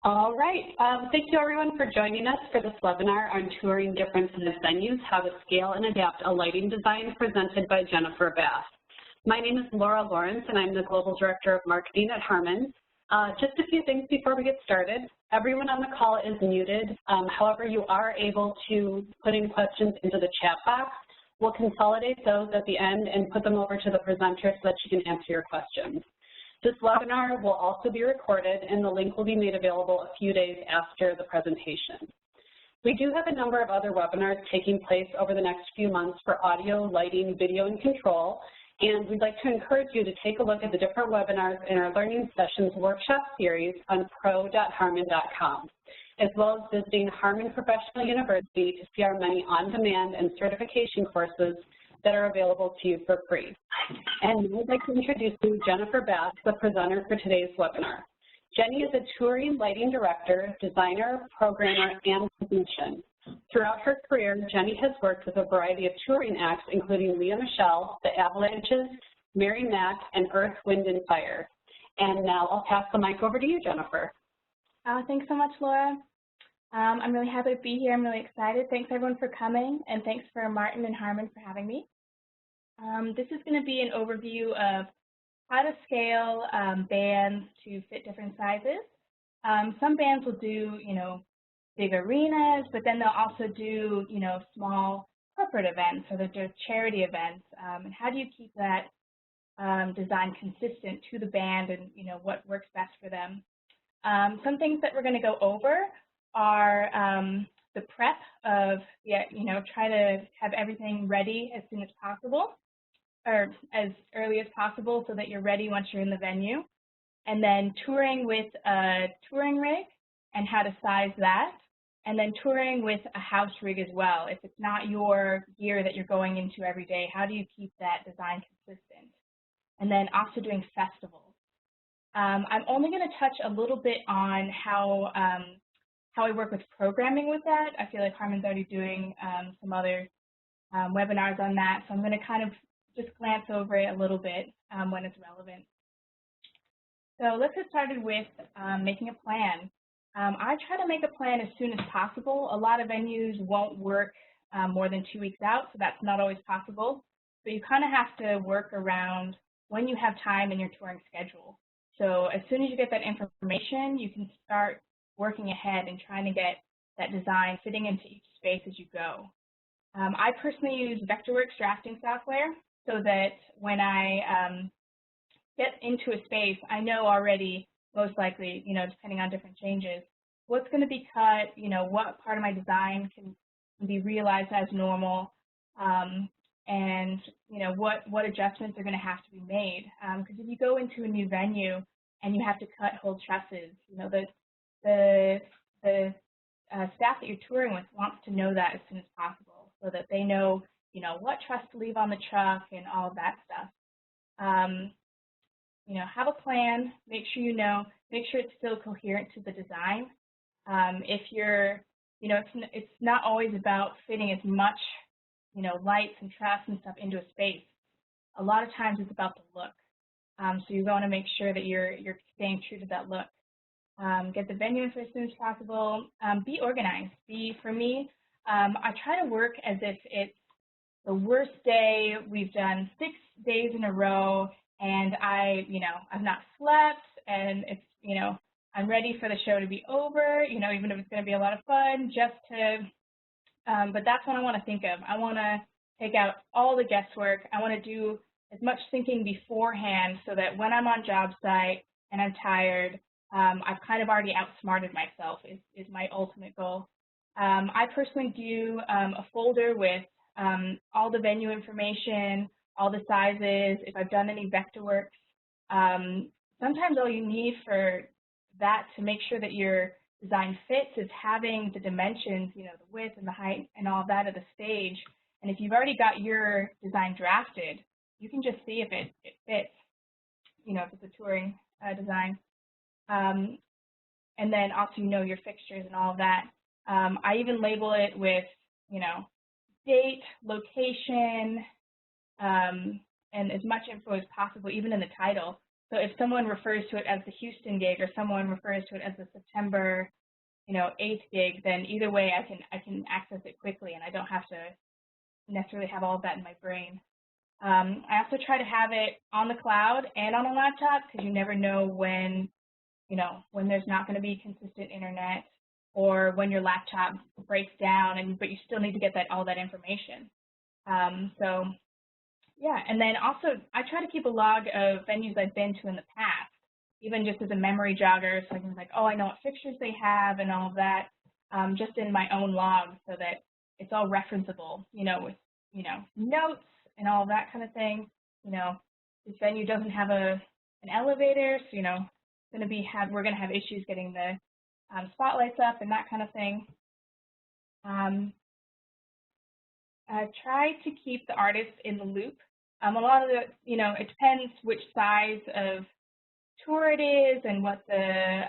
All right. Thank you, everyone, for joining us for this webinar on touring differences in venues, how to scale and adapt a lighting design, presented by Jennifer Bass. My name is Laura Lawrence, and I'm the Global Director of Marketing at Harman. Just a few things before we get started. Everyone on the call is muted. However, you are able to put in questions into the chat box. We'll consolidate those at the end and put them over to the presenter so that she can answer your questions. This webinar will also be recorded, and the link will be made available a few days after the presentation. We do have a number of other webinars taking place over the next few months for audio, lighting, video, and control, and we'd like to encourage you to take a look at the different webinars in our Learning Sessions workshop series on pro.harman.com, as well as visiting Harman Professional University to see our many on-demand and certification courses that are available to you for free. And I'd like to introduce you to Jennifer Bass, the presenter for today's webinar. Jenny is a touring lighting director, designer, programmer, and technician. Throughout her career, Jenny has worked with a variety of touring acts, including Lea Michele, the Avalanches, Mack, and Earth, Wind, and Fire. And now I'll pass the mic over to you, Jennifer. Thanks so much, Laura. I'm really happy to be here. I'm really excited. Thanks, everyone, for coming, and thanks for Martin and Harman for having me. This is going to be an overview of how to scale bands to fit different sizes. Some bands will do, big arenas, but then they'll also do, small corporate events, or they'll do charity events. And how do you keep that design consistent to the band and, what works best for them? Some things that we're going to go over are the prep of, try to have everything ready as soon as possible, or as early as possible so that you're ready once you're in the venue. And then touring with a touring rig and how to size that. And then touring with a house rig as well. If it's not your gear that you're going into every day, how do you keep that design consistent? And then also doing festivals. I'm only going to touch a little bit on how I work with programming with that. I feel like Harman's already doing some other webinars on that, so I'm going to kind of just glance over it a little bit when it's relevant. So let's get started with making a plan. I try to make a plan as soon as possible. A lot of venues won't work more than 2 weeks out, so that's not always possible. But you kind of have to work around when you have time in your touring schedule. So as soon as you get that information, you can start working ahead and trying to get that design fitting into each space as you go. I personally use Vectorworks drafting software so that when I get into a space, I know already, most likely, depending on different changes, what's going to be cut, what part of my design can be realized as normal, and, what adjustments are going to have to be made. Because if you go into a new venue and you have to cut whole trusses, the staff that you're touring with wants to know that as soon as possible so that they know, what truss to leave on the truck and all of that stuff. Have a plan, make sure make sure it's still coherent to the design. If you're, it's not always about fitting as much, lights and truss and stuff into a space. A lot of times it's about the look. So you want to make sure that you're staying true to that look. Get the venue in as soon as possible. Be organized. For me, I try to work as if it's the worst day. We've done 6 days in a row, and I've not slept, and it's, I'm ready for the show to be over, even if it's going to be a lot of fun, just to, but that's what I want to think of. I want to take out all the guesswork. I want to do as much thinking beforehand so that when I'm on job site and I'm tired, I've kind of already outsmarted myself is my ultimate goal. I personally do a folder with all the venue information, all the sizes, if I've done any Vectorworks. Sometimes all you need for that to make sure that your design fits is having the dimensions, the width and the height and all of that of the stage. And if you've already got your design drafted, you can just see if it fits, if it's a touring design. And then also your fixtures and all of that. I even label it with, date, location, and as much info as possible, even in the title, So if someone refers to it as the Houston gig or someone refers to it as the September, 8th gig, then either way I can access it quickly and I don't have to necessarily have all of that in my brain. I also try to have it on the cloud and on a laptop because you never know when there's not going to be consistent internet or when your laptop breaks down, but you still need to get all that information. So yeah, and then also I try to keep a log of venues I've been to in the past, even just as a memory jogger, so I can I know what fixtures they have and all of that, just in my own log so that it's all referenceable, with, notes and all of that kind of thing. This venue doesn't have an elevator, so, we're going to have issues getting the spotlights up and that kind of thing. Try to keep the artists in the loop. A lot of it depends which size of tour it is and what the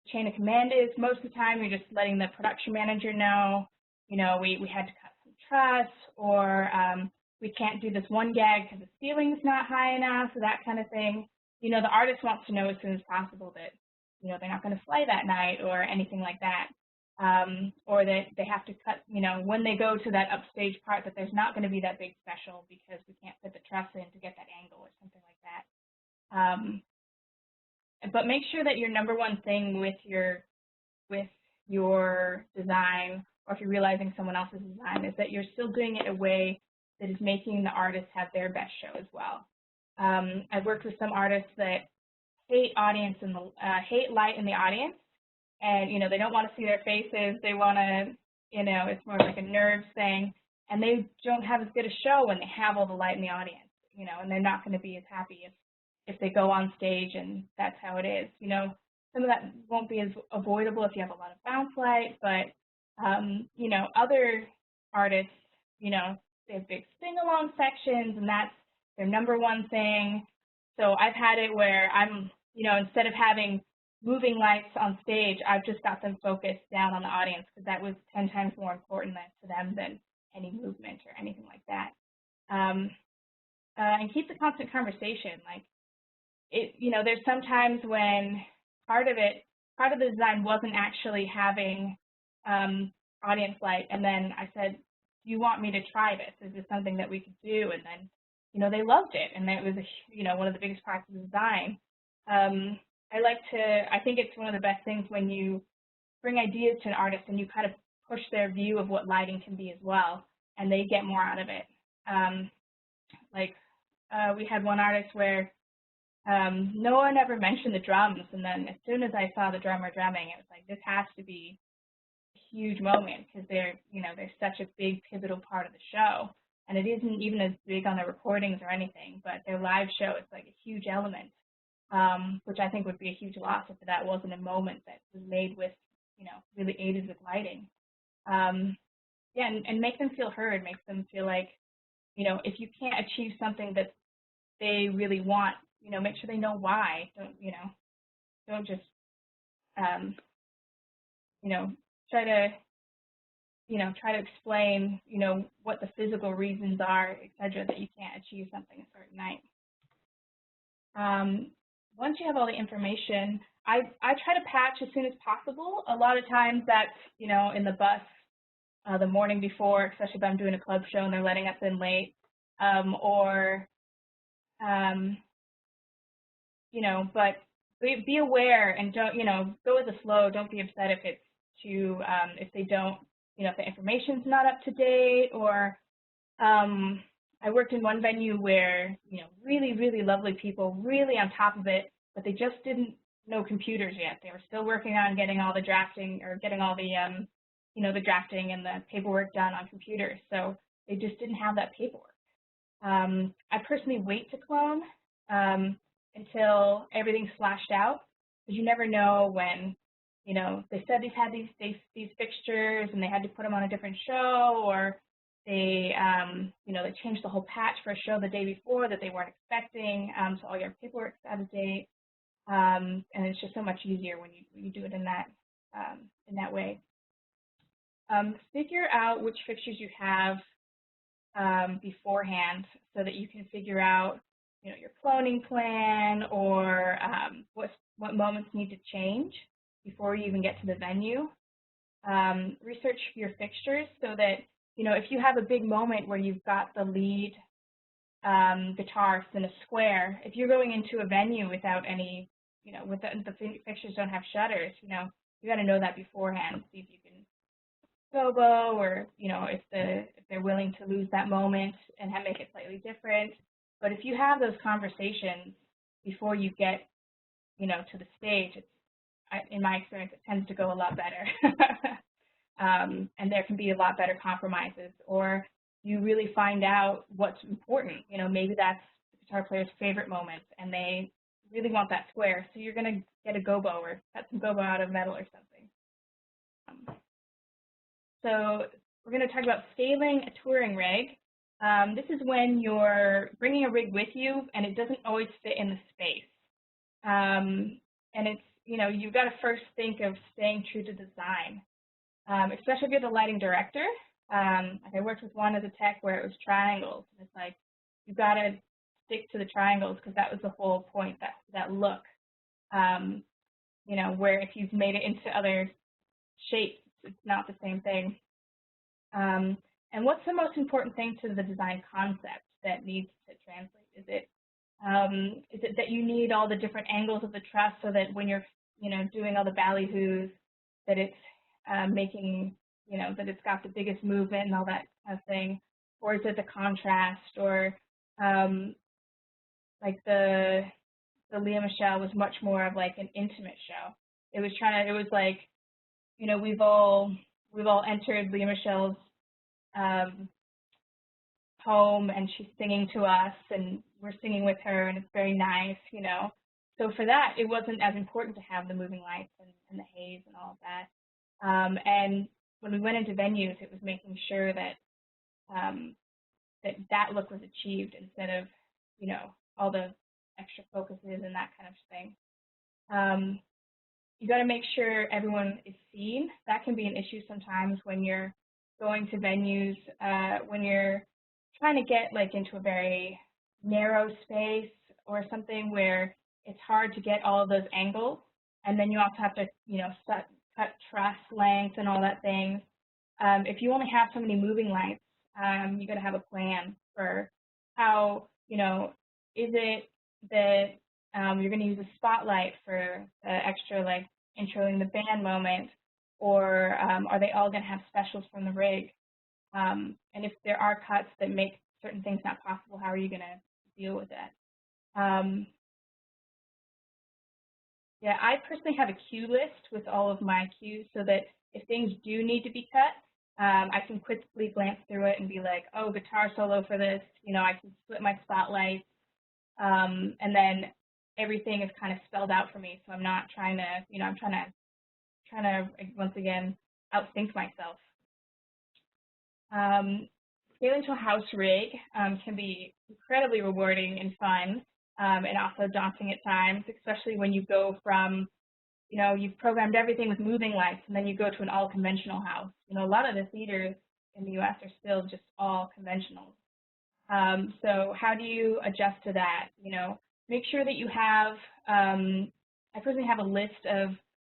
chain of command is. Most of the time, you're just letting the production manager know, we had to cut some truss, or we can't do this one gag because the ceiling's not high enough, or that kind of thing. The artist wants to know as soon as possible that, they're not going to fly that night or anything like that. Or that they have to cut, when they go to that upstage part, that there's not going to be that big special because we can't fit the truss in to get that angle or something like that. But make sure that your number one thing with your design, or if you're realizing someone else's design, is that you're still doing it in a way that is making the artist have their best show as well. I've worked with some artists that hate hate light in the audience. And, they don't want to see their faces. They want to, it's more like a nerves thing. And they don't have as good a show when they have all the light in the audience, and they're not going to be as happy if they go on stage and that's how it is. Some of that won't be as avoidable if you have a lot of bounce light, but, other artists, they have big sing-along sections, and that's their number one thing. So I've had it where I'm, instead of having moving lights on stage, I've just got them focused down on the audience because that was 10 times more important to them than any movement or anything like that. And keep the constant conversation. There's sometimes when part of the design wasn't actually having audience light, and then I said, do you want me to try this? Is this something that we could do? And then, they loved it, and that was, one of the biggest parts of the design. I think it's one of the best things when you bring ideas to an artist and you kind of push their view of what lighting can be as well, and they get more out of it. We had one artist where no one ever mentioned the drums, and then as soon as I saw the drummer drumming, it was like, this has to be a huge moment because they're such a big pivotal part of the show, and it isn't even as big on their recordings or anything, but their live show is like a huge element. Which I think would be a huge loss if that wasn't a moment that was made with, really aided with lighting. Yeah, and make them feel heard, make them feel like, if you can't achieve something that they really want, make sure they know why. Don't just, try to explain, what the physical reasons are, et cetera, that you can't achieve something a certain night. Once you have all the information, I try to patch as soon as possible. A lot of times that's, in the bus the morning before, especially if I'm doing a club show and they're letting us in late, but be aware and don't, go with the flow. Don't be upset if it's too, if they don't, if the information's not up to date, or I worked in one venue where, really, really lovely people, really on top of it, but they just didn't know computers yet. They were still working on getting all the drafting, or getting all the, the drafting and the paperwork done on computers. So they just didn't have that paperwork. I personally wait to clone until everything's flashed out, because you never know when, they said these had these fixtures and they had to put them on a different show, or they, they changed the whole patch for a show the day before that they weren't expecting, so all your paperwork's out of date, and it's just so much easier when you do it in that way. Figure out which fixtures you have beforehand, so that you can figure out, your cloning plan, or what moments need to change before you even get to the venue. Research your fixtures so that, if you have a big moment where you've got the lead guitarist in a square, if you're going into a venue without any, the fixtures don't have shutters, you got to know that beforehand. See if you can gobo, or, if they're willing to lose that moment and make it slightly different. But if you have those conversations before you get, to the stage, in my experience, it tends to go a lot better. And there can be a lot better compromises, or you really find out what's important. Maybe that's the guitar player's favorite moment, and they really want that square, so you're going to get a gobo or cut some gobo out of metal or something. So we're going to talk about scaling a touring rig. This is when you're bringing a rig with you, and it doesn't always fit in the space. And it's, you've got to first think of staying true to design, especially if you're the lighting director. I worked with one as a tech where it was triangles. And it's like, you've got to stick to the triangles because that was the whole point, that look. Where if you've made it into other shapes, it's not the same thing. And what's the most important thing to the design concept that needs to translate? Is it that you need all the different angles of the truss so that when you're, doing all the ballyhoos, that it's making, that it's got the biggest movement and all that kind of thing? Or is it the contrast? Or like the Lea Michele was much more of like an intimate show. It was like, we've all entered Lea Michele's home, and she's singing to us, and we're singing with her, and it's very nice, So for that, it wasn't as important to have the moving lights and the haze and all of that. And when we went into venues, it was making sure that that look was achieved instead of, all the extra focuses and that kind of thing. You got to make sure everyone is seen. That can be an issue sometimes when you're going to venues, when you're trying to get like into a very narrow space or something where it's hard to get all of those angles, and then you also have to, cut truss length and all that thing. If you only have so many moving lights, you got to have a plan for how, is it that you're going to use a spotlight for the extra, like, introing the band moment, or are they all going to have specials from the rig? And if there are cuts that make certain things not possible, how are you going to deal with that? Yeah, I personally have a cue list with all of my cues so that if things do need to be cut, I can quickly glance through it and be like, oh, guitar solo for this, I can split my spotlights, and then everything is kind of spelled out for me, so I'm not trying to, I'm trying to once again outthink myself. Scaling to a house rig can be incredibly rewarding and fun, and also daunting at times, especially when you go from, you've programmed everything with moving lights, and then you go to an all-conventional house. A lot of the theaters in the U.S. are still just all conventional. So how do you adjust to that? Make sure that you have, I personally have a list of,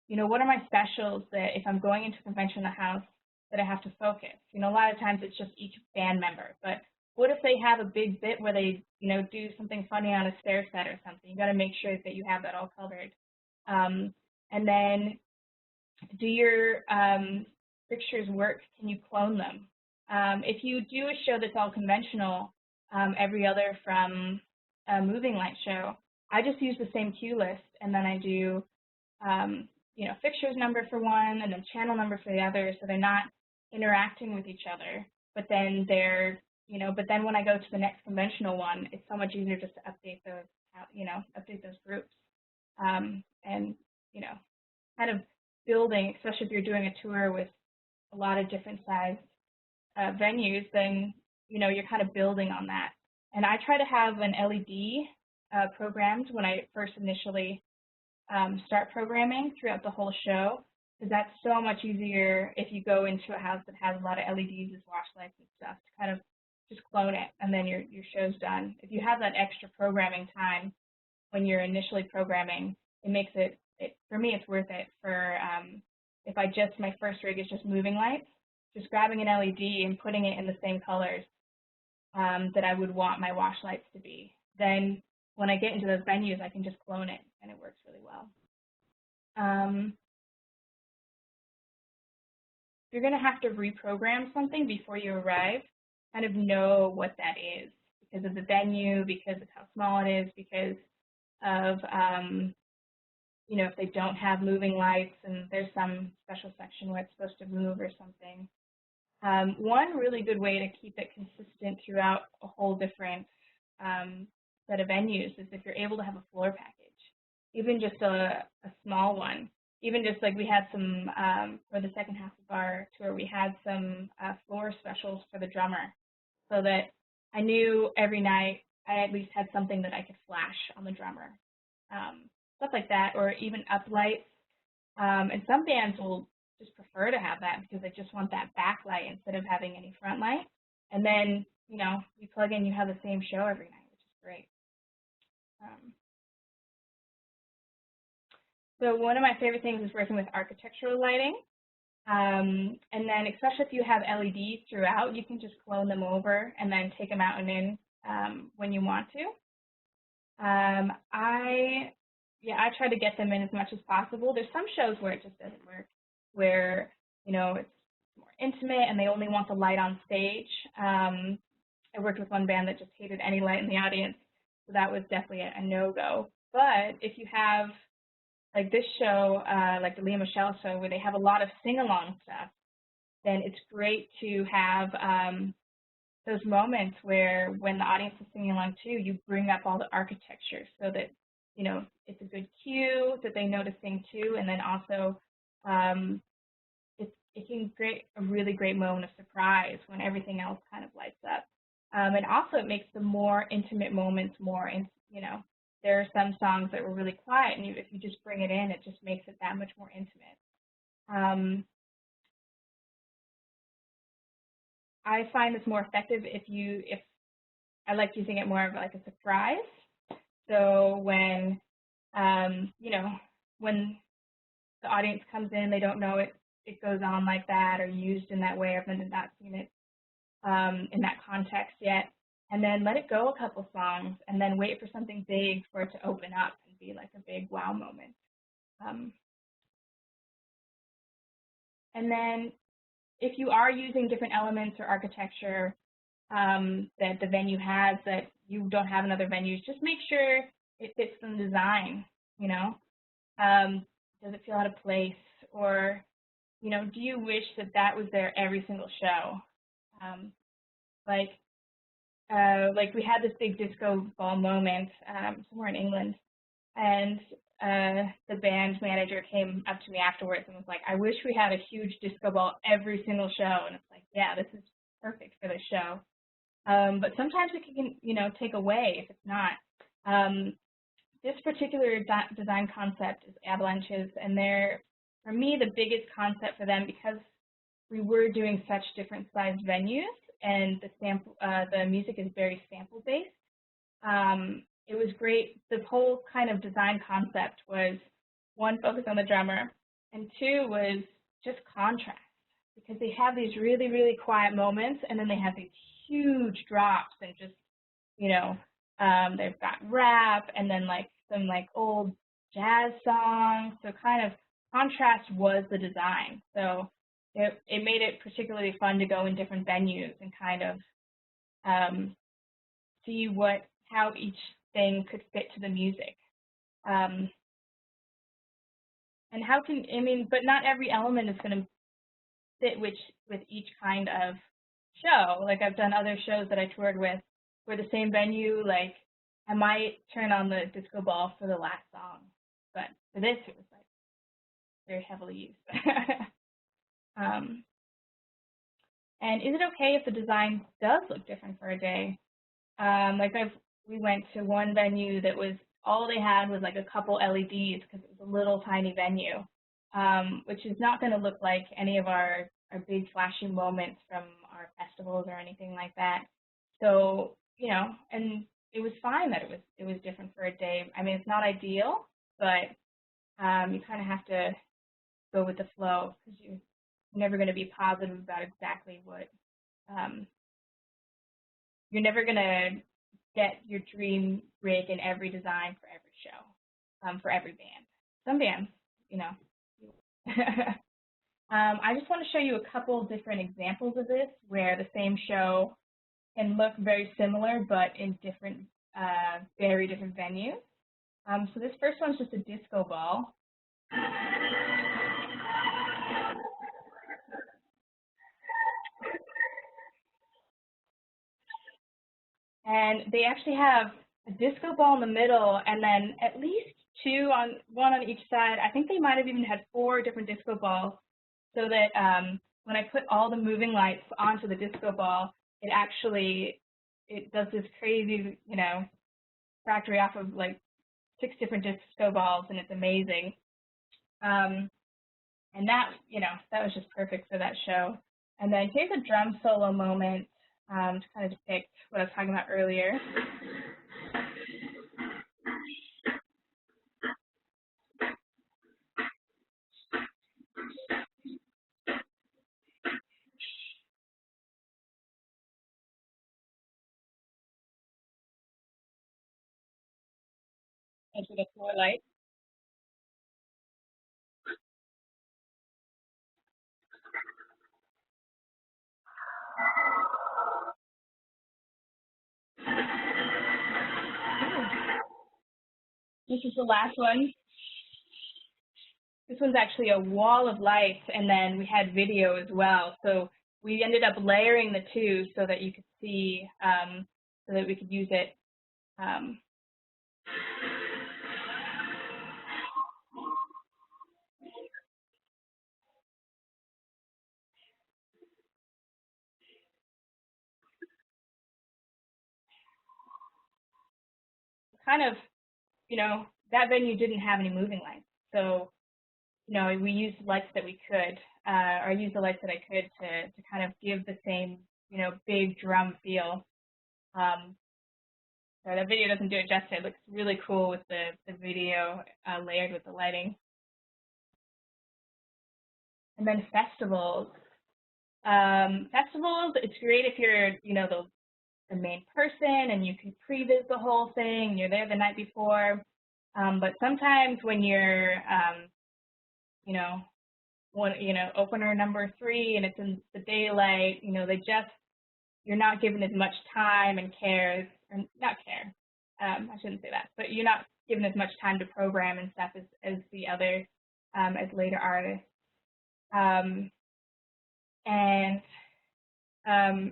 what are my specials that if I'm going into a conventional house that I have to focus? A lot of times it's just each band member, but what if they have a big bit where they, do something funny on a stair set or something? You got to make sure that you have that all covered. And then, do your fixtures work? Can you clone them? If you do a show that's all conventional, every other from a moving light show, I just use the same cue list, and then I do, fixtures number for one, and then channel number for the other, so they're not interacting with each other. But then they're, but then when I go to the next conventional one, it's so much easier just to update those, update those groups, and kind of building, especially if you're doing a tour with a lot of different size venues, then you're kind of building on that. And I try to have an LED programmed when I first initially start programming throughout the whole show, because that's so much easier if you go into a house that has a lot of LEDs as wash lights and stuff, to kind of just clone it, and then your show's done. If you have that extra programming time when you're initially programming, it makes it for me, it's worth it for if my first rig is just moving lights, just grabbing an LED and putting it in the same colors that I would want my wash lights to be. Then when I get into those venues, I can just clone it, and it works really well. You're going to have to reprogram something before you arrive, kind of know what that is because of the venue, because of how small it is, because of, if they don't have moving lights and there's some special section where it's supposed to move or something. One really good way to keep it consistent throughout a whole different set of venues is if you're able to have a floor package, even just a small one. Even just like we had some, for the second half of our tour, we had some floor specials for the drummer so that I knew every night I at least had something that I could flash on the drummer. Stuff like that, or even uplights. And some bands will just prefer to have that because they just want that backlight instead of having any front light. And then, you plug in, you have the same show every night, which is great. So one of my favorite things is working with architectural lighting. And then especially if you have LEDs throughout, you can just clone them over and then take them out and in when you want to. I try to get them in as much as possible. There's some shows where it just doesn't work, where, it's more intimate and they only want the light on stage. I worked with one band that just hated any light in the audience, so that was definitely a no-go. But if you have, like this show, like the Lea Michele show, where they have a lot of sing-along stuff, then it's great to have those moments where when the audience is singing along too, you bring up all the architecture so that, it's a good cue that they know to sing too, and then also it can create a really great moment of surprise when everything else kind of lights up. And also it makes the more intimate moments more, there are some songs that were really quiet, and if you just bring it in, it just makes it that much more intimate. I find this more effective if I like using it more of like a surprise. So when, when the audience comes in, they don't know it goes on like that or used in that way, or they've not seen it in that context yet. And then let it go a couple songs, and then wait for something big for it to open up and be like a big wow moment. And then if you are using different elements or architecture that the venue has that you don't have in other venues, just make sure it fits the design, does it feel out of place? Or, do you wish that was there every single show? Like we had this big disco ball moment somewhere in England, and the band manager came up to me afterwards and was like, I wish we had a huge disco ball every single show. And it's like, yeah, this is perfect for the show. But sometimes it can, take away if it's not. This particular design concept is Avalanches, and they're, for me, the biggest concept for them, because we were doing such different sized venues, and the music is very sample based. It was great. The whole kind of design concept was, one, focus on the drummer, and two was just contrast, because they have these really, really quiet moments, and then they have these huge drops, and just, they've got rap, and then like some like old jazz songs. So kind of contrast was the design. So it made it particularly fun to go in different venues and kind of see how each thing could fit to the music. And but not every element is going to fit with each kind of show. Like I've done other shows that I toured with where the same venue, like I might turn on the disco ball for the last song, but for this it was like very heavily used. And is it okay if the design does look different for a day? We went to one venue that was, all they had was like a couple LEDs because it was a little tiny venue, which is not going to look like any of our big flashy moments from our festivals or anything like that. So, you know, and it was fine that it was different for a day. I mean, it's not ideal, but you kind of have to go with the flow because you're never going to be positive about exactly what, you're never going to get your dream rig in every design for every show, for every band. Some bands, you know. I just want to show you a couple different examples of this where the same show can look very similar but in different, very different venues. So this first one's just a disco ball. And they actually have a disco ball in the middle and then at least one on each side. I think they might have even had 4 different disco balls so that when I put all the moving lights onto the disco ball, it does this crazy, you know, factory off of like 6 different disco balls, and it's amazing. And that, you know, that was just perfect for that show. And then here's a drum solo moment to kind of depict what I was talking about earlier. Into the floor light. This is the last one. This one's actually a wall of lights, and then we had video as well. So we ended up layering the 2 so that you could see, so that we could use it. Kind of, you know, that venue didn't have any moving lights. So, you know, we used lights that we could, or used the lights that I could to kind of give the same, you know, big drum feel. So that video doesn't do it justice. It looks really cool with the video layered with the lighting. And then festivals. Festivals, it's great if you're, you know, the main person and you can previs the whole thing, you're there the night before. But sometimes when you're, you know, opener number 3 and it's in the daylight, you know, you're not given as much time and care, or not care, I shouldn't say that, but you're not given as much time to program and stuff as the other, as later artists.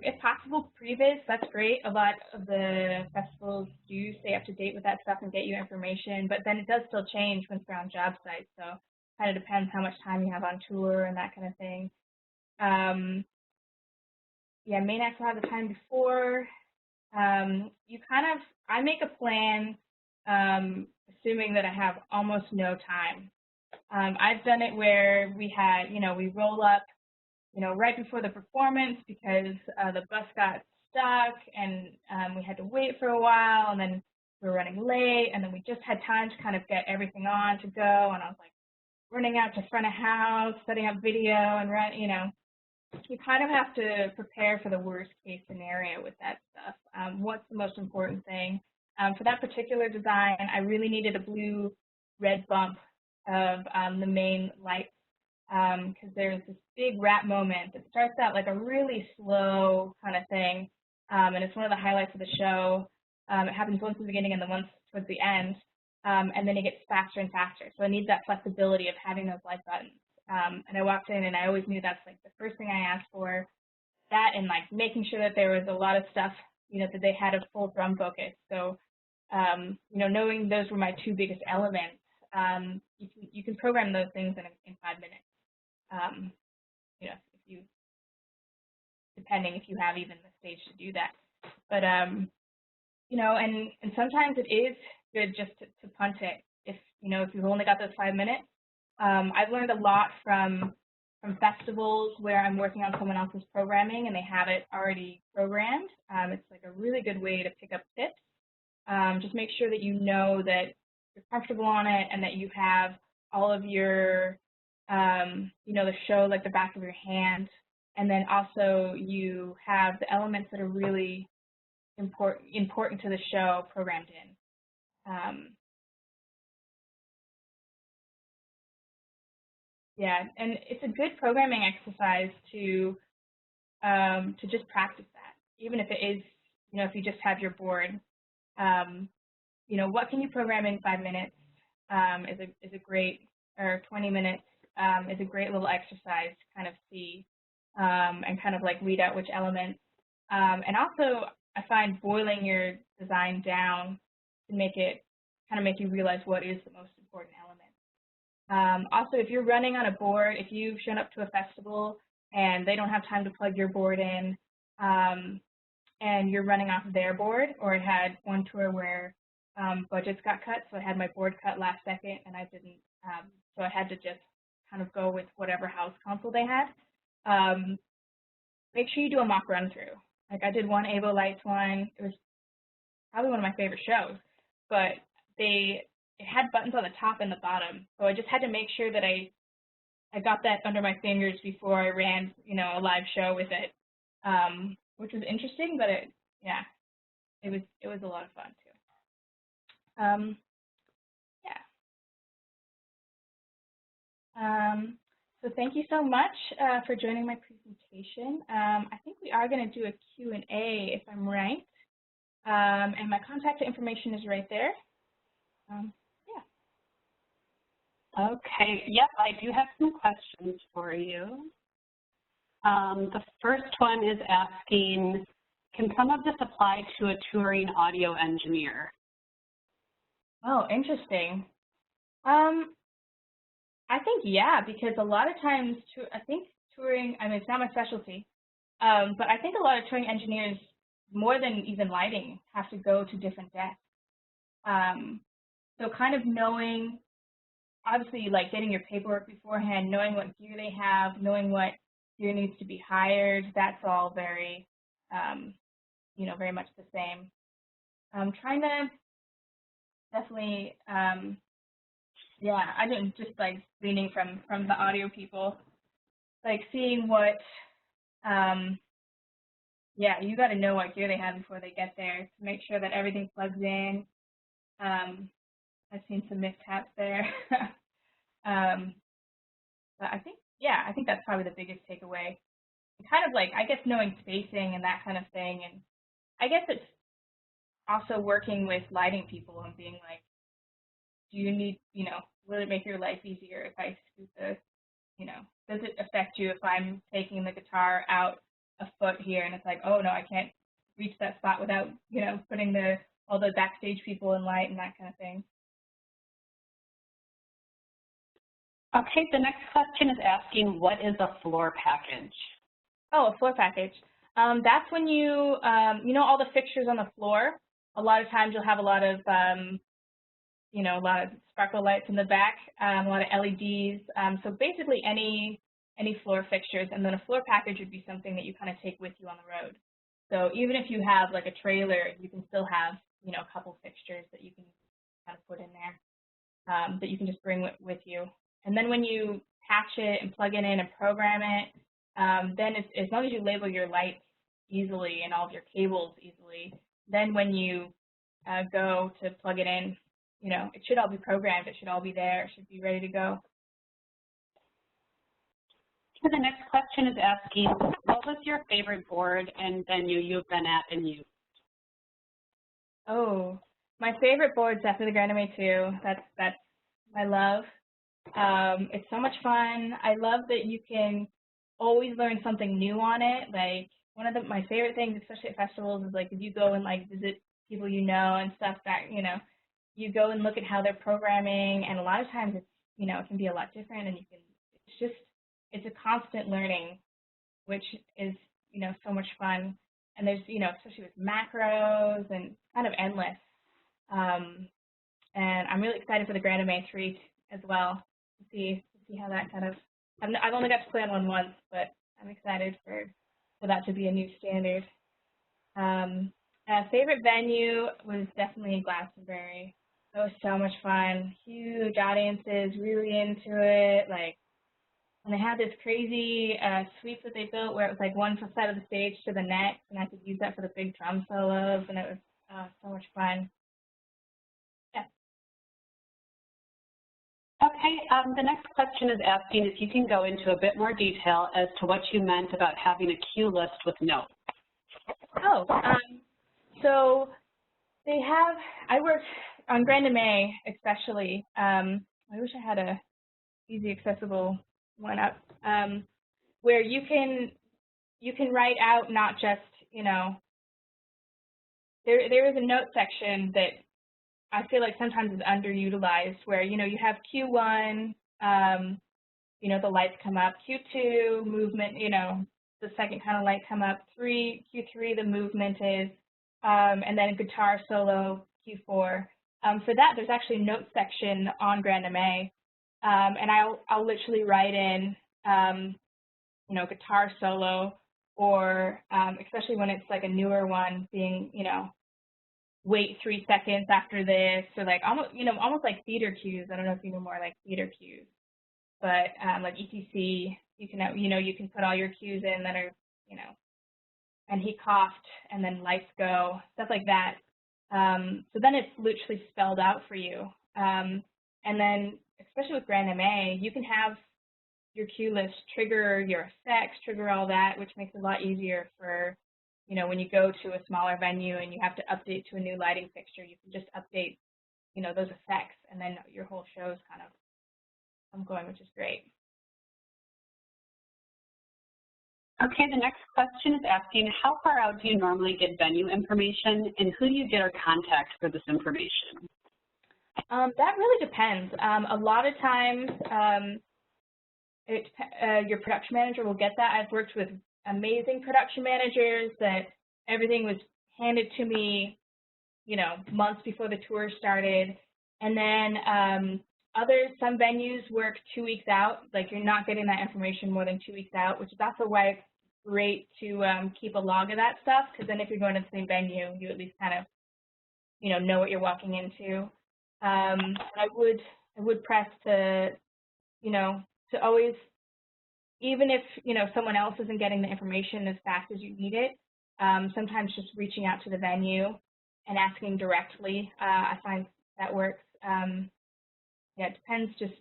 If possible, previs, that's great. A lot of the festivals do stay up to date with that stuff and get you information, but then it does still change once you're on job sites, so it kind of depends how much time you have on tour and that kind of thing. Yeah, main acts will have the time before. I make a plan assuming that I have almost no time. I've done it where we roll up, you know, right before the performance because the bus got stuck and we had to wait for a while, and then we were running late, and then we just had time to kind of get everything on to go, and I was like running out to front of house, setting up video, and you know, you kind of have to prepare for the worst case scenario with that stuff. What's the most important thing? For that particular design, I really needed a blue-red bump of the main lights because there's this big wrap moment that starts out like a really slow kind of thing, and it's one of the highlights of the show. It happens once in the beginning and then once towards the end, and then it gets faster and faster. So I need that flexibility of having those light buttons. And I walked in and I always knew that's like the first thing I asked for, that and like making sure that there was a lot of stuff, you know, that they had a full drum focus. So, you know, knowing those were my 2 biggest elements, you can program those things in 5 minutes. You know, depending if you have even the stage to do that. But, you know, and sometimes it is good just to punt it if you've only got those 5 minutes. I've learned a lot from from festivals where I'm working on someone else's programming and they have it already programmed. It's like a really good way to pick up tips. Just make sure that you know that you're comfortable on it and that you have all of your, the show like the back of your hand. And then also you have the elements that are really important to the show programmed in. Yeah, and it's a good programming exercise to just practice that, even if it is, if you just have your board. What can you program in 5 minutes is a great, or 20 minutes is a great little exercise to kind of see and kind of like weed out which elements. And also, I find boiling your design down to make you realize what is the most important element. Also, if you're running on a board, if you've shown up to a festival and they don't have time to plug your board in, and you're running off their board, or it had one tour where budgets got cut, so I had my board cut last second, and I didn't, so I had to just kind of go with whatever house console they had. Make sure you do a mock run through. Like I did one Avo Lights one. It was probably one of my favorite shows, but it had buttons on the top and the bottom, so I just had to make sure that I got that under my fingers before I ran, a live show with it, which was interesting, but it was a lot of fun too. So thank you so much for joining my presentation. I think we are going to do a Q&A if I'm right, and my contact information is right there. Okay, yep, I do have some questions for you. The first one is asking, can some of this apply to a touring audio engineer? Oh, interesting. I think, yeah, because a lot of times, I think touring, it's not my specialty, but I think a lot of touring engineers, more than even lighting, have to go to different desks. So kind of knowing, obviously, like getting your paperwork beforehand, knowing what gear they have, knowing what gear needs to be hired, that's all very, very much the same. Trying to definitely, I didn't just like leaning from the audio people, like seeing what, you got to know what gear they have before they get there to make sure that everything plugs in. I've seen some mishaps there. But I think that's probably the biggest takeaway. Kind of like, I guess, knowing spacing and that kind of thing. And I guess it's also working with lighting people and being like, do you need, will it make your life easier if I scoot the, does it affect you if I'm taking the guitar out a foot here and it's like, oh no, I can't reach that spot without, putting all the backstage people in light and that kind of thing. Okay, the next question is asking, what is a floor package? Oh, a floor package. That's when you, all the fixtures on the floor. A lot of times you'll have a lot of, a lot of sparkle lights in the back, a lot of LEDs. So basically any floor fixtures, and then a floor package would be something that you kind of take with you on the road. So even if you have like a trailer, you can still have, a couple fixtures that you can kind of put in there that you can just bring with you. And then when you patch it and plug it in and program it, then as long as you label your lights easily and all of your cables easily, then when you go to plug it in, it should all be programmed, it should all be there, it should be ready to go. So the next question is asking, what was your favorite board and venue you've been at and used? Oh, my favorite board is definitely the Grand May 2. That's my love. It's so much fun. I love that you can always learn something new on it. Like one of my favorite things, especially at festivals, is like if you go and like visit people and stuff that, you go and look at how they're programming, and a lot of times it's, it can be a lot different, and it's a constant learning, which is, so much fun. And there's, especially with macros and kind of endless. And I'm really excited for the Grand May 3 as well to see how that kind of I've only got to play on one once, but I'm excited for that to be a new standard. Favorite venue was definitely Glastonbury. It was so much fun. Huge audiences, really into it. Like, and they had this crazy sweep that they built where it was like one side of the stage to the next, and I could use that for the big drum solos, and it was so much fun. Yeah. Okay, the next question is asking if you can go into a bit more detail as to what you meant about having a cue list with notes. Oh, so they have, I worked on Grand May especially. I wish I had a easy accessible one up, where you can write out not just, you know, there is a note section that I feel like sometimes is underutilized where, you know, you have Q1, you know, the lights come up, Q2, movement, you know, the second kind of light come up, Q3, the movement is, and then guitar solo, Q4. For that, there's actually a note section on Grand May, and I'll literally write in, you know, guitar solo, or especially when it's like a newer one, being, you know, wait 3 seconds after this, or like almost, you know, almost like theater cues. I don't know if you know more like theater cues, but like ETC, you can, you know, you can put all your cues in that are, you know, and he coughed, and then lights go, stuff like that. So then it's literally spelled out for you. And then, especially with Grand May, you can have your cue list trigger your effects, trigger all that, which makes it a lot easier for, you know, when you go to a smaller venue and you have to update to a new lighting fixture, you can just update, you know, those effects, and then your whole show's kind of going, which is great. Okay, the next question is asking, how far out do you normally get venue information, and who do you get or contact for this information? That really depends. A lot of times, your production manager will get that. I've worked with amazing production managers that everything was handed to me, you know, months before the tour started. And then some venues work 2 weeks out. Like, you're not getting that information more than 2 weeks out, which is also why it's great to keep a log of that stuff, because then if you're going to the same venue, you at least kind of, you know what you're walking into. I would press to, you know, to always, even if, you know, someone else isn't getting the information as fast as you need it, sometimes just reaching out to the venue and asking directly, I find that works. Yeah, it depends just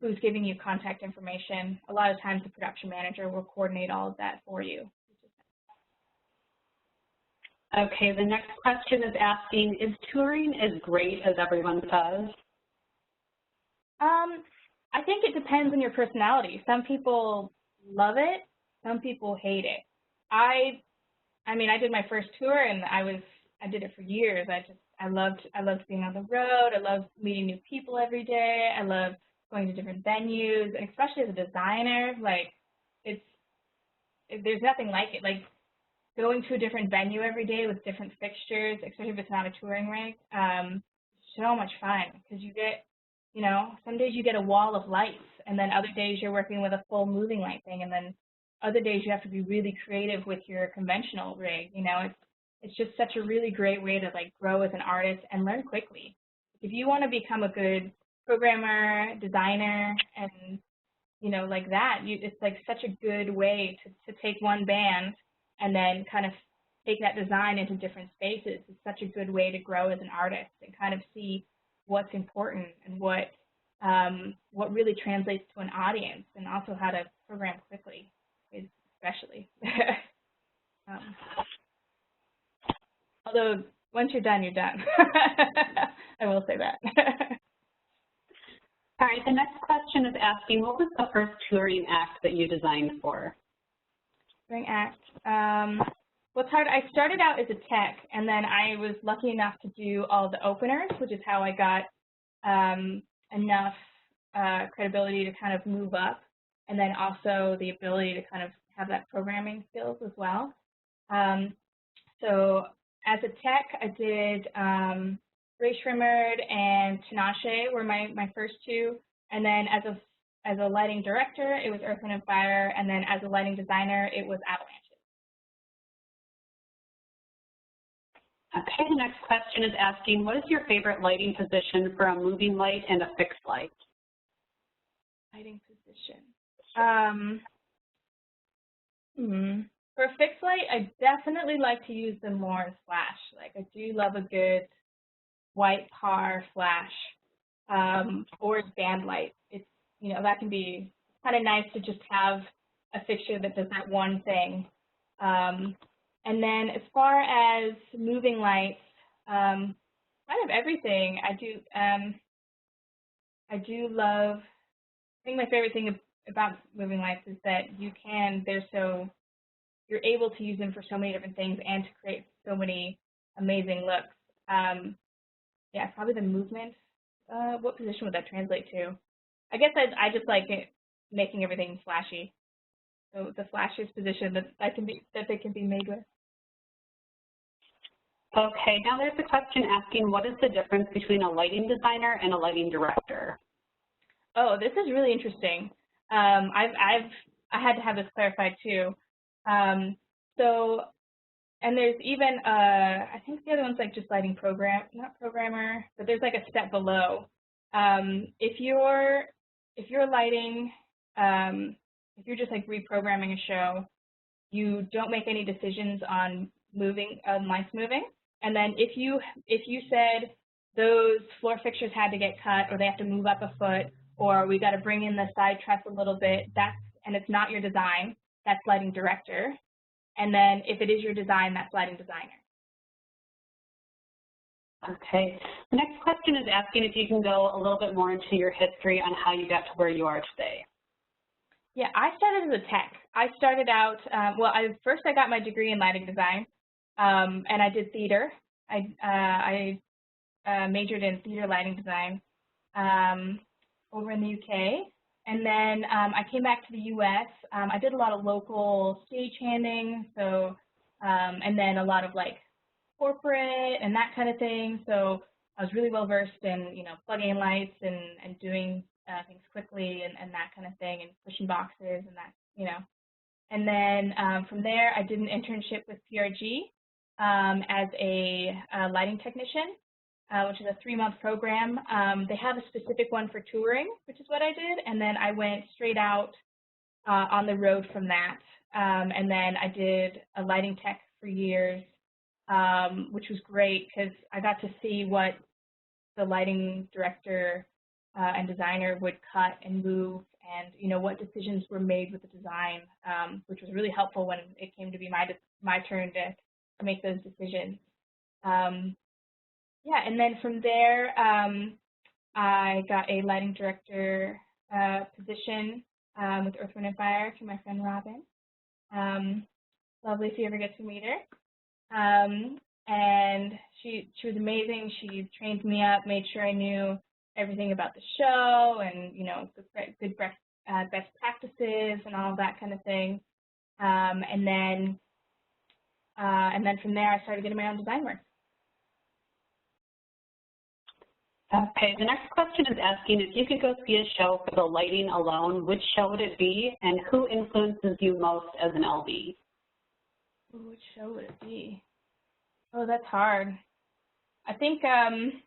who's giving you contact information. A lot of times the production manager will coordinate all of that for you. Okay, the next question is asking, is touring as great as everyone says? I think it depends on your personality. Some people love it, some people hate it. I mean, I did my first tour, and I did it for years. I loved being on the road. I loved meeting new people every day. I loved going to different venues, and especially as a designer, like, there's nothing like it. Like, going to a different venue every day with different fixtures, especially if it's not a touring rig, so much fun, because you get, you know, some days you get a wall of lights, and then other days you're working with a full moving light thing, and then other days you have to be really creative with your conventional rig. You know, it's just such a really great way to, like, grow as an artist and learn quickly. If you want to become a good programmer, designer, and, you know, like that, it's like such a good way to take one band and then kind of take that design into different spaces. It's such a good way to grow as an artist and kind of see what's important and what really translates to an audience, and also how to program quickly, especially. Although once you're done, you're done. I will say that. All right, the next question is asking, what was the first touring act that you designed for? Touring act. What's hard, I started out as a tech, and then I was lucky enough to do all the openers, which is how I got enough credibility to kind of move up, and then also the ability to kind of have that programming skills as well. So as a tech, I did Rae Sremmurd and Tinashe were my first two, and then as as a lighting director, it was Earth, Wind & Fire, and then as a lighting designer, it was Avalanches. Okay, the next question is asking, what is your favorite lighting position for a moving light and a fixed light? Lighting position. For a fixed light, I definitely like to use them more as flash. Like, I do love a good white par flash, or band light. It's, you know, that can be kind of nice to just have a fixture that does that one thing. And then as far as moving lights, kind of everything. I do love, I think my favorite thing about moving lights is that you're able to use them for so many different things and to create so many amazing looks. Yeah, probably the movement. What position would that translate to? I guess I just like it, making everything flashy. So the flashiest position that they can be made with. Okay, now there's a question asking, what is the difference between a lighting designer and a lighting director? Oh, this is really interesting. I had to have this clarified too. And there's even I think the other one's like just lighting not programmer, but there's like a step below. If you're lighting, if you're just like reprogramming a show, you don't make any decisions on lights moving. And then if you said those floor fixtures had to get cut, or they have to move up a foot, or we got to bring in the side truss a little bit, and it's not your design, that's lighting director. And then if it is your design, that's lighting designer. Okay. The next question is asking if you can go a little bit more into your history on how you got to where you are today. Yeah, I started as a tech. I started out, first I got my degree in lighting design, and I did theater. I majored in theater lighting design over in the UK. And then I came back to the US. I did a lot of local stagehanding, and then a lot of like corporate and that kind of thing. So I was really well versed in, you know, plugging in lights and doing things quickly and that kind of thing, and pushing boxes and that, you know. And then from there, I did an internship with PRG as a lighting technician. Which is a 3-month program. They have a specific one for touring, which is what I did, and then I went straight out on the road from that. And then I did a lighting tech for years, which was great because I got to see what the lighting director and designer would cut and move, and you know what decisions were made with the design, which was really helpful when it came to be my turn to make those decisions. Yeah, and then from there, I got a lighting director position with Earth, Wind & Fire through my friend Robin. Lovely if you ever get to meet her. And she was amazing. She trained me up, made sure I knew everything about the show and, you know, good best practices and all of that kind of thing. And then from there, I started getting my own design work. Okay, the next question is asking if you could go see a show for the lighting alone, which show would it be, and who influences you most as an LD? Which show would it be? Oh, that's hard. I think kind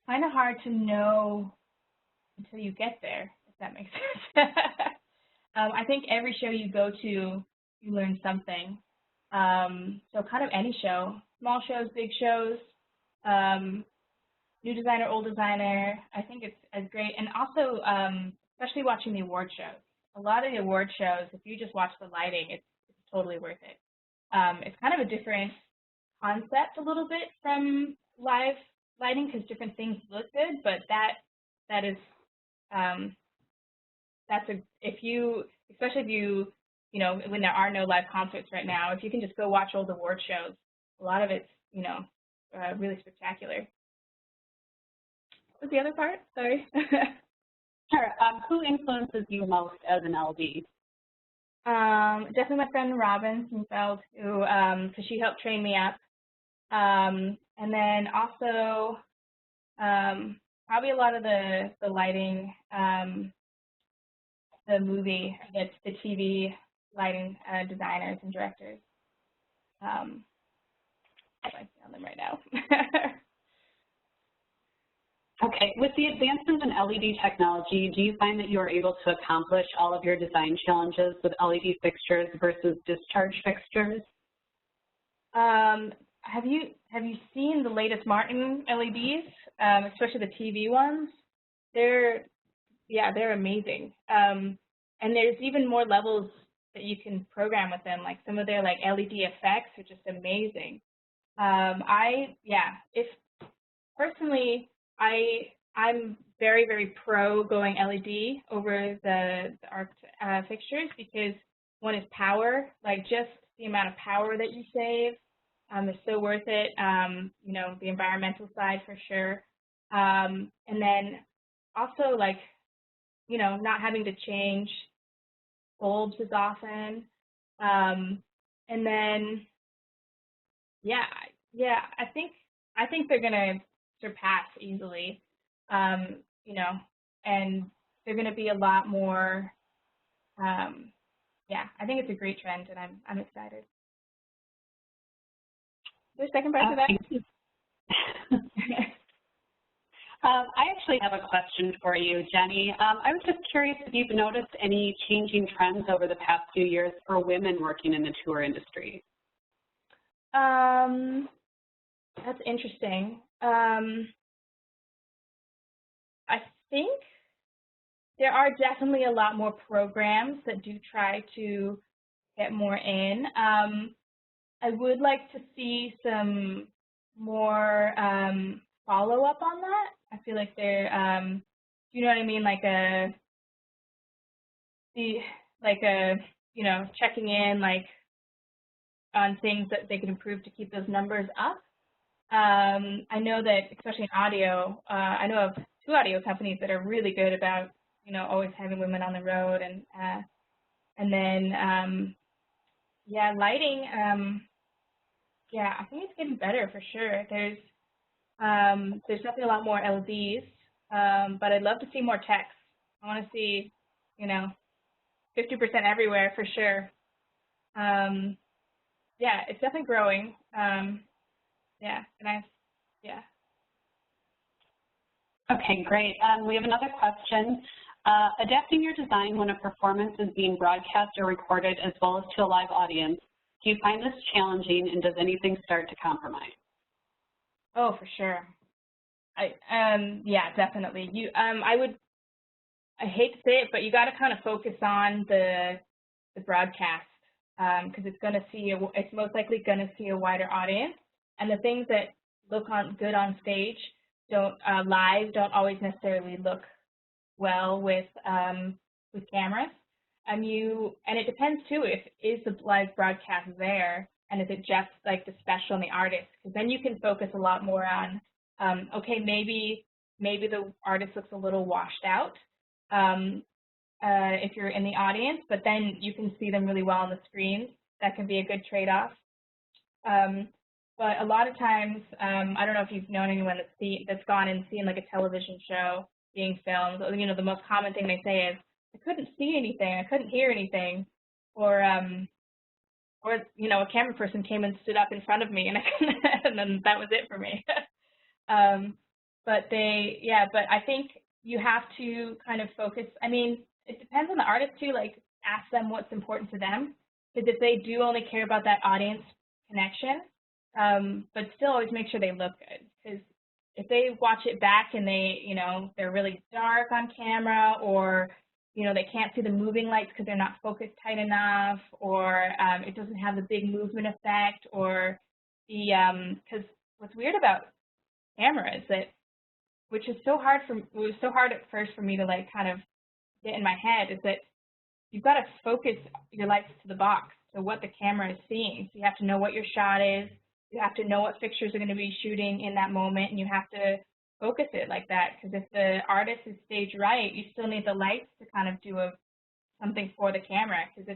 of hard to know until you get there, if that makes sense. I think every show you go to, you learn something. So kind of any show, small shows, big shows. New designer, old designer, I think it's great. And also, especially watching the award shows. A lot of the award shows, if you just watch the lighting, it's totally worth it. It's kind of a different concept a little bit from live lighting because different things look good, but that is, especially if you know, when there are no live concerts right now, if you can just go watch old award shows, a lot of it's, you know, really spectacular. What was the other part? Sorry. Sure. Who influences you most as an LD? Definitely my friend Robin Sinfeld, who, because she helped train me up. And then also, probably a lot of the lighting movie, the TV lighting designers and directors. I'm on them right now. Okay, with the advancements in LED technology, do you find that you are able to accomplish all of your design challenges with LED fixtures versus discharge fixtures? Have you seen the latest Martin LEDs, especially the TV ones? They're amazing. And there's even more levels that you can program with them. Like some of their like LED effects are just amazing. If personally, I'm very, very pro going LED over the arc fixtures because one is power, like just the amount of power that you save is so worth it. You know, the environmental side for sure. And then also like, you know, not having to change bulbs as often. And then, I think they're gonna surpass easily, you know, and they're going to be a lot more, I think it's a great trend, and I'm excited. Is there a second part to that? I actually have a question for you, Jenny. I was just curious if you've noticed any changing trends over the past few years for women working in the tour industry. That's interesting. I think there are definitely a lot more programs that do try to get more in. I would like to see some more follow-up on that. I feel like they're, you know what I mean, you know, checking in like on things that they can improve to keep those numbers up. I know that, especially in audio, I know of 2 audio companies that are really good about, you know, always having women on the road, and then lighting. I think it's getting better for sure. There's definitely a lot more LEDs, but I'd love to see more text. I want to see, you know, 50% everywhere for sure. It's definitely growing. Okay, great. We have another question. Adapting your design when a performance is being broadcast or recorded as well as to a live audience, do you find this challenging, and does anything start to compromise? Oh, for sure. Definitely. I hate to say it, but you got to kind of focus on the broadcast because it's most likely going to see a wider audience, and the things that look good on stage live don't always necessarily look well with cameras. And it depends too is the live broadcast there, and is it just like the special and the artist? Because then you can focus a lot more on okay, maybe the artist looks a little washed out if you're in the audience, but then you can see them really well on the screens. That can be a good trade-off. But a lot of times, I don't know if you've known anyone that's gone and seen like a television show being filmed. You know, the most common thing they say is, I couldn't see anything, I couldn't hear anything, or you know, a camera person came and stood up in front of me, and and then that was it for me. But I think you have to kind of focus. I mean, it depends on the artist too. Like, ask them what's important to them, because if they do only care about that audience connection, but still always make sure they look good. Because if they watch it back and they're really dark on camera, or they can't see the moving lights because they're not focused tight enough, or it doesn't have the big movement effect, or because what's weird about camera is that, which is so hard it was so hard at first for me to like kind of get in my head, is that you've got to focus your lights to the box, to what the camera is seeing. So you have to know what your shot is, you have to know what fixtures are going to be shooting in that moment, and you have to focus it like that, because if the artist is staged right, you still need the lights to kind of do something for the camera, because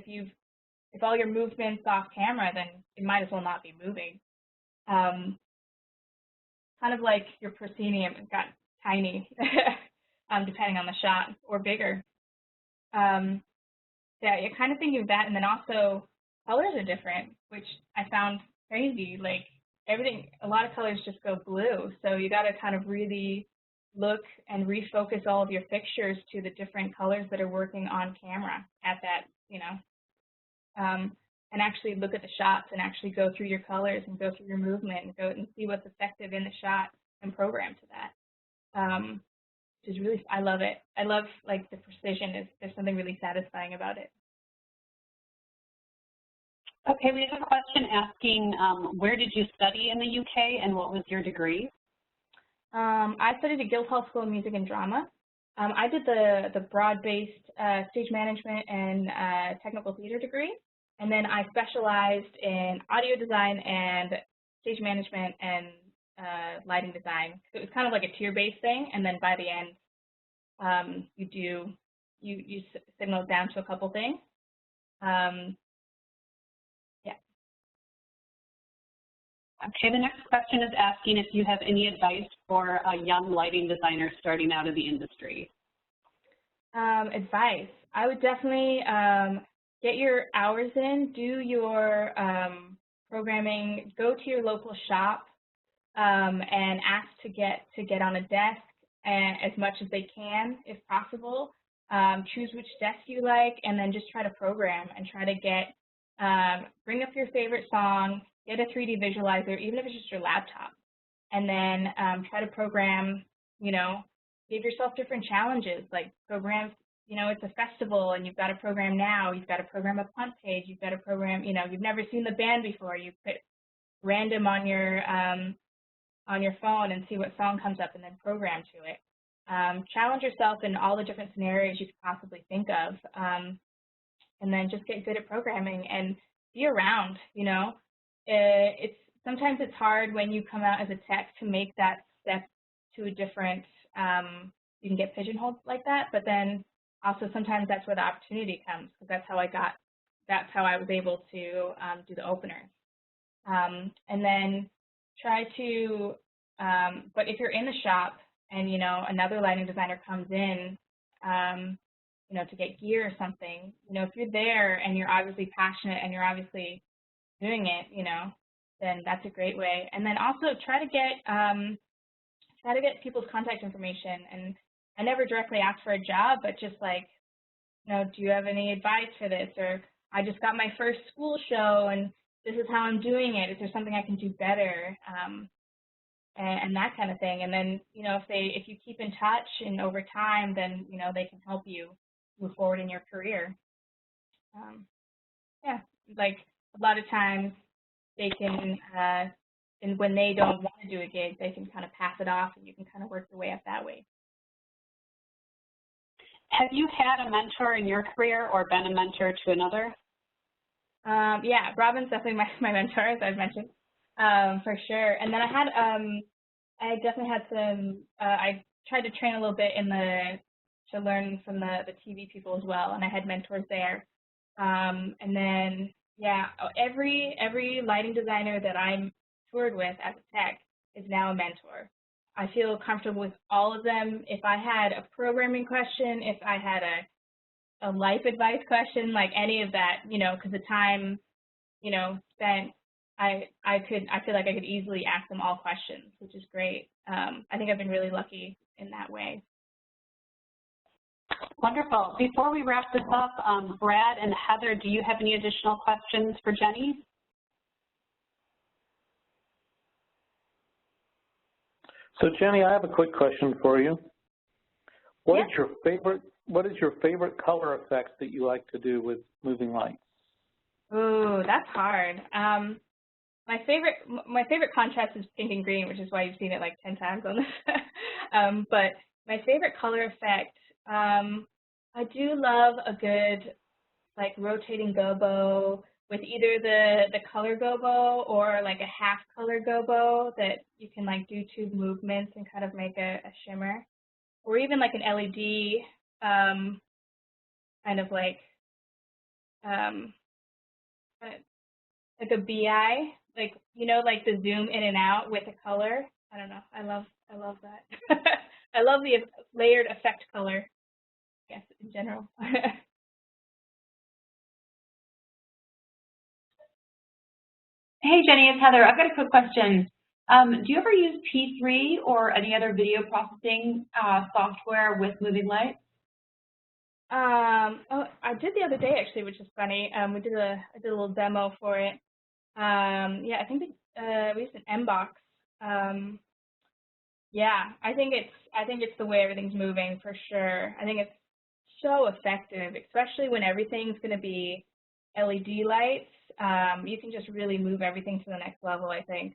if all your movement's off camera, then it might as well not be moving. Kind of like your proscenium got tiny, depending on the shot, or bigger. Yeah, you're kind of thinking of that, and then also colors are different, which I found crazy. Like everything, a lot of colors just go blue, so you got to kind of really look and refocus all of your fixtures to the different colors that are working on camera at that, and actually look at the shots and actually go through your colors and go through your movement and go and see what's effective in the shot and program to that. Which is really, I love it. I love like the precision. There's something really satisfying about it. Okay, we have a question asking, where did you study in the UK and what was your degree? I studied at Guildhall School of Music and Drama. I did the broad-based stage management and technical theater degree, and then I specialized in audio design and stage management and lighting design. So it was kind of like a tier-based thing, and then by the end, you signal down to a couple things. Yeah. Okay, the next question is asking if you have any advice for a young lighting designer starting out in the industry. Advice. I would definitely get your hours in, do your programming, go to your local shop and ask to get on a desk as much as they can, if possible. Choose which desk you like, and then just try to program and try to get, bring up your favorite song, get a 3D visualizer, even if it's just your laptop, and then try to program, give yourself different challenges, like program, it's a festival and you've got to program now, you've got to program a punt page, you've got to program, you've never seen the band before, you put random on your phone and see what song comes up and then program to it. Challenge yourself in all the different scenarios you could possibly think of, and then just get good at programming and be around, sometimes it's hard when you come out as a tech to make that step to a different, you can get pigeonholed like that, but then also sometimes that's where the opportunity comes, because that's how I was able to do the openers. And then try to, but if you're in the shop and, another lighting designer comes in, to get gear or something, if you're there and you're obviously passionate and you're obviously doing it, then that's a great way. And then also try to get people's contact information. And I never directly ask for a job, but just like, do you have any advice for this? Or I just got my first school show and this is how I'm doing it. Is there something I can do better? And that kind of thing. And then, if you keep in touch and over time, then, they can help you move forward in your career. Yeah, like a lot of times they can, and when they don't want to do a gig, they can kind of pass it off and you can kind of work your way up that way. Have you had a mentor in your career or been a mentor to another? Yeah, Robin's definitely my mentor, as I've mentioned, for sure. And then I definitely had some, I tried to train a little bit to learn from the TV people as well, and I had mentors there. And then, yeah, every lighting designer that I'm toured with as a tech is now a mentor. I feel comfortable with all of them. If I had a programming question, if I had a life advice question, like any of that, because the time, spent, I feel like I could easily ask them all questions, which is great. I think I've been really lucky in that way. Wonderful. Before we wrap this up, Brad and Heather, do you have any additional questions for Jenny? So Jenny, I have a quick question for you. What Yeah. is your favorite color effects that you like to do with moving lights? Ooh, that's hard. My favorite contrast is pink and green, which is why you've seen it like 10 times on this. But my favorite color effect, I do love a good like rotating gobo with either the color gobo or like a half color gobo that you can like do two movements and kind of make a shimmer, or even like an LED kind of like a BI, like like the zoom in and out with a color. I don't know. I love that. I love the layered effect color. guess, in general. Hey, Jenny, it's Heather. I've got a quick question. Do you ever use P3 or any other video processing software with moving lights? Oh, I did the other day actually, which is funny. I did a little demo for it. Yeah, I think we used an MBox. Yeah, I think it's the way everything's moving for sure. I think it's so effective, especially when everything's going to be LED lights. You can just really move everything to the next level, I think.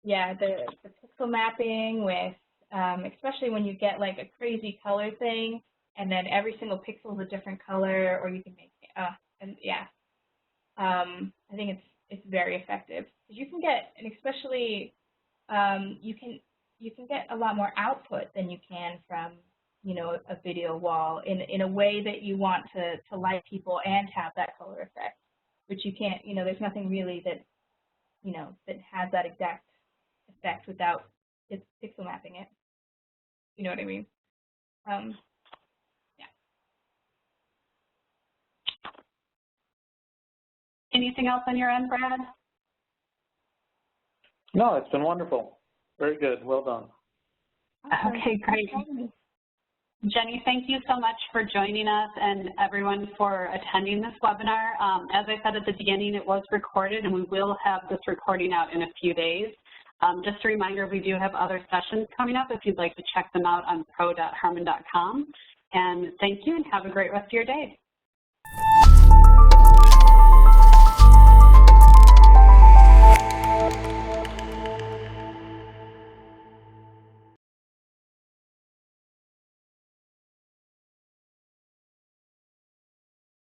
Yeah, the pixel mapping with, especially when you get like a crazy color thing, and then every single pixel is a different color, or you can make, and yeah, I think it's very effective. You can get, and especially, you can get a lot more output than you can from, you know, a video wall in a way that you want to light people and have that color effect, which you can't, you know, there's nothing really that, you know, that has that exact effect without it pixel mapping it. You know what I mean? Yeah. Anything else on your end, Brad? No, it's been wonderful. Very good. Well done. Awesome. Okay, great. Jenny, thank you so much for joining us and everyone for attending this webinar. As I said at the beginning, it was recorded and we will have this recording out in a few days. Just a reminder, we do have other sessions coming up if you'd like to check them out on pro.harman.com. And thank you and have a great rest of your day.